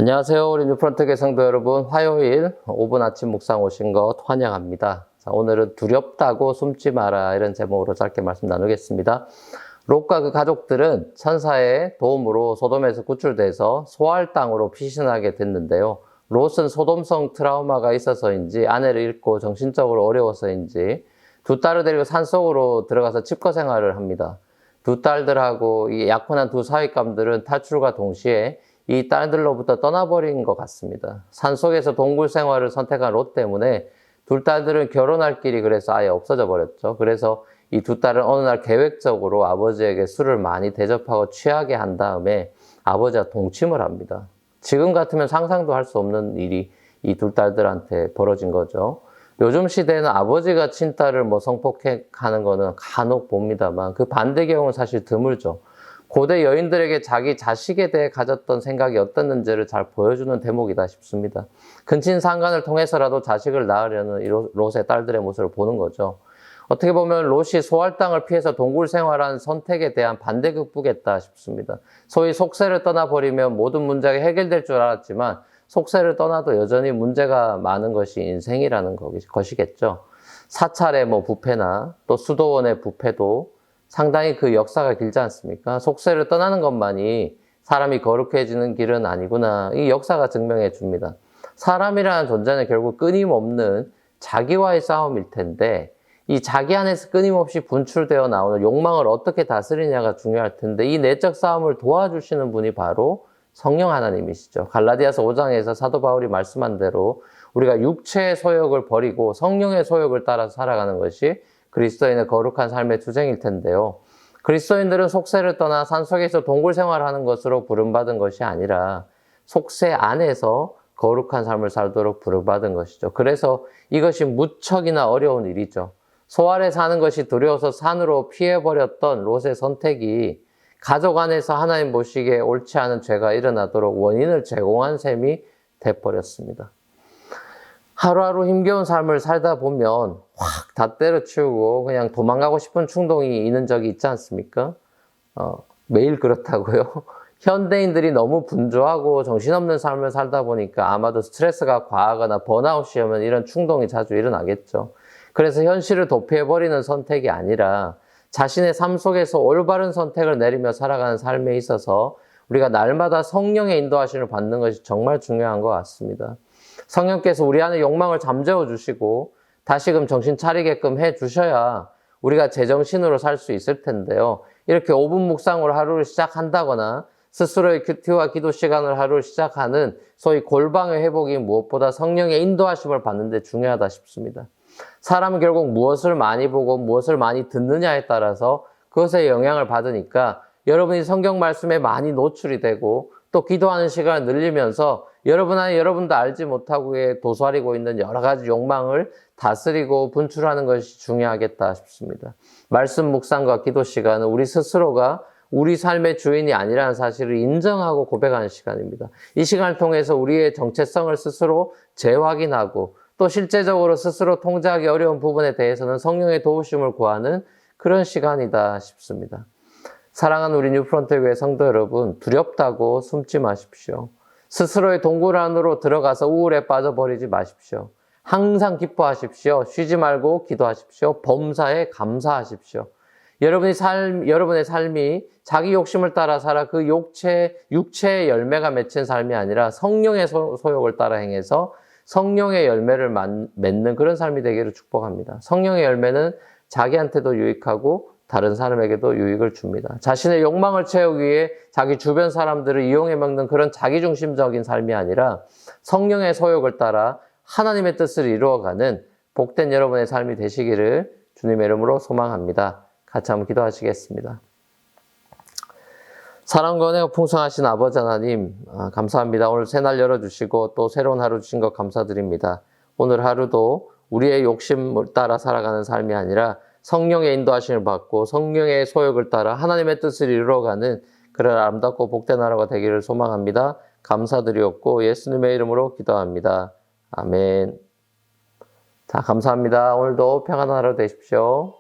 안녕하세요. 우리 뉴프런트교회 성도 여러분, 화요일 5분 아침 묵상 오신 것 환영합니다. 자, 오늘은 두렵다고 숨지 마라 이런 제목으로 짧게 말씀 나누겠습니다. 롯과 그 가족들은 천사의 도움으로 소돔에서 구출돼서 소알 땅으로 피신하게 됐는데요. 롯은 소돔성 트라우마가 있어서인지 아내를 잃고 정신적으로 어려워서인지 두 딸을 데리고 산속으로 들어가서 칩거 생활을 합니다. 두 딸들하고 이 약혼한 두 사윗감들은 탈출과 동시에 이 딸들로부터 떠나버린 것 같습니다. 산속에서 동굴 생활을 선택한 롯 때문에 둘 딸들은 결혼할 길이 그래서 아예 없어져 버렸죠. 그래서 이 두 딸은 어느 날 계획적으로 아버지에게 술을 많이 대접하고 취하게 한 다음에 아버지와 동침을 합니다. 지금 같으면 상상도 할 수 없는 일이 이 둘 딸들한테 벌어진 거죠. 요즘 시대에는 아버지가 친딸을 성폭행하는 거는 간혹 봅니다만 그 반대 경우는 사실 드물죠. 고대 여인들에게 자기 자식에 대해 가졌던 생각이 어땠는지를 잘 보여주는 대목이다 싶습니다. 근친상간을 통해서라도 자식을 낳으려는 이 롯의 딸들의 모습을 보는 거죠. 어떻게 보면 롯이 소알 땅을 피해서 동굴 생활한 선택에 대한 반대극부겠다 싶습니다. 소위 속세를 떠나버리면 모든 문제가 해결될 줄 알았지만 속세를 떠나도 여전히 문제가 많은 것이 인생이라는 것이겠죠. 사찰의 부패나 또 수도원의 부패도 상당히 그 역사가 길지 않습니까? 속세를 떠나는 것만이 사람이 거룩해지는 길은 아니구나. 이 역사가 증명해 줍니다. 사람이라는 존재는 결국 끊임없는 자기와의 싸움일 텐데 이 자기 안에서 끊임없이 분출되어 나오는 욕망을 어떻게 다스리냐가 중요할 텐데 이 내적 싸움을 도와주시는 분이 바로 성령 하나님이시죠. 갈라디아서 5장에서 사도 바울이 말씀한 대로 우리가 육체의 소욕을 버리고 성령의 소욕을 따라서 살아가는 것이 그리스도인의 거룩한 삶의 투쟁일 텐데요. 그리스도인들은 속세를 떠나 산속에서 동굴 생활하는 것으로 부름받은 것이 아니라 속세 안에서 거룩한 삶을 살도록 부름받은 것이죠. 그래서 이것이 무척이나 어려운 일이죠. 소알에 사는 것이 두려워서 산으로 피해버렸던 롯의 선택이 가족 안에서 하나님 보시기에 옳지 않은 죄가 일어나도록 원인을 제공한 셈이 돼버렸습니다. 하루하루 힘겨운 삶을 살다 보면 확 다 때려치우고 그냥 도망가고 싶은 충동이 있는 적이 있지 않습니까? 매일 그렇다고요. 현대인들이 너무 분주하고 정신없는 삶을 살다 보니까 아마도 스트레스가 과하거나 번아웃이 오면 이런 충동이 자주 일어나겠죠. 그래서 현실을 도피해버리는 선택이 아니라 자신의 삶 속에서 올바른 선택을 내리며 살아가는 삶에 있어서 우리가 날마다 성령의 인도하심을 받는 것이 정말 중요한 것 같습니다. 성령께서 우리 안에 욕망을 잠재워 주시고 다시금 정신 차리게끔 해 주셔야 우리가 제정신으로 살 수 있을 텐데요. 이렇게 5분 묵상으로 하루를 시작한다거나 스스로의 큐티와 기도 시간을 하루를 시작하는 소위 골방의 회복이 무엇보다 성령의 인도하심을 받는 데 중요하다 싶습니다. 사람은 결국 무엇을 많이 보고 무엇을 많이 듣느냐에 따라서 그것에 영향을 받으니까 여러분이 성경 말씀에 많이 노출이 되고 또 기도하는 시간을 늘리면서 여러분 안에 여러분도 알지 못하고 도사리고 있는 여러 가지 욕망을 다스리고 분출하는 것이 중요하겠다 싶습니다. 말씀 묵상과 기도 시간은 우리 스스로가 우리 삶의 주인이 아니라는 사실을 인정하고 고백하는 시간입니다. 이 시간을 통해서 우리의 정체성을 스스로 재확인하고 또 실제적으로 스스로 통제하기 어려운 부분에 대해서는 성령의 도우심을 구하는 그런 시간이다 싶습니다. 사랑하는 우리 뉴프런트교회 성도 여러분, 두렵다고 숨지 마십시오. 스스로의 동굴 안으로 들어가서 우울에 빠져버리지 마십시오. 항상 기뻐하십시오. 쉬지 말고 기도하십시오. 범사에 감사하십시오. 여러분의 삶이 자기 욕심을 따라 살아 그 육체의 열매가 맺힌 삶이 아니라 성령의 소욕을 따라 행해서 성령의 열매를 맺는 그런 삶이 되기를 축복합니다. 성령의 열매는 자기한테도 유익하고 다른 사람에게도 유익을 줍니다. 자신의 욕망을 채우기 위해 자기 주변 사람들을 이용해 먹는 그런 자기중심적인 삶이 아니라 성령의 소욕을 따라 하나님의 뜻을 이루어가는 복된 여러분의 삶이 되시기를 주님의 이름으로 소망합니다. 같이 한번 기도하시겠습니다. 사랑과 은혜가 풍성하신 아버지 하나님, 감사합니다. 오늘 새날 열어주시고 또 새로운 하루 주신 것 감사드립니다. 오늘 하루도 우리의 욕심을 따라 살아가는 삶이 아니라 성령의 인도하심을 받고 성령의 소욕을 따라 하나님의 뜻을 이루어가는 그런 아름답고 복된 하루가 되기를 소망합니다. 감사드리옵고 예수님의 이름으로 기도합니다. 아멘. 자, 감사합니다. 오늘도 평안한 하루 되십시오.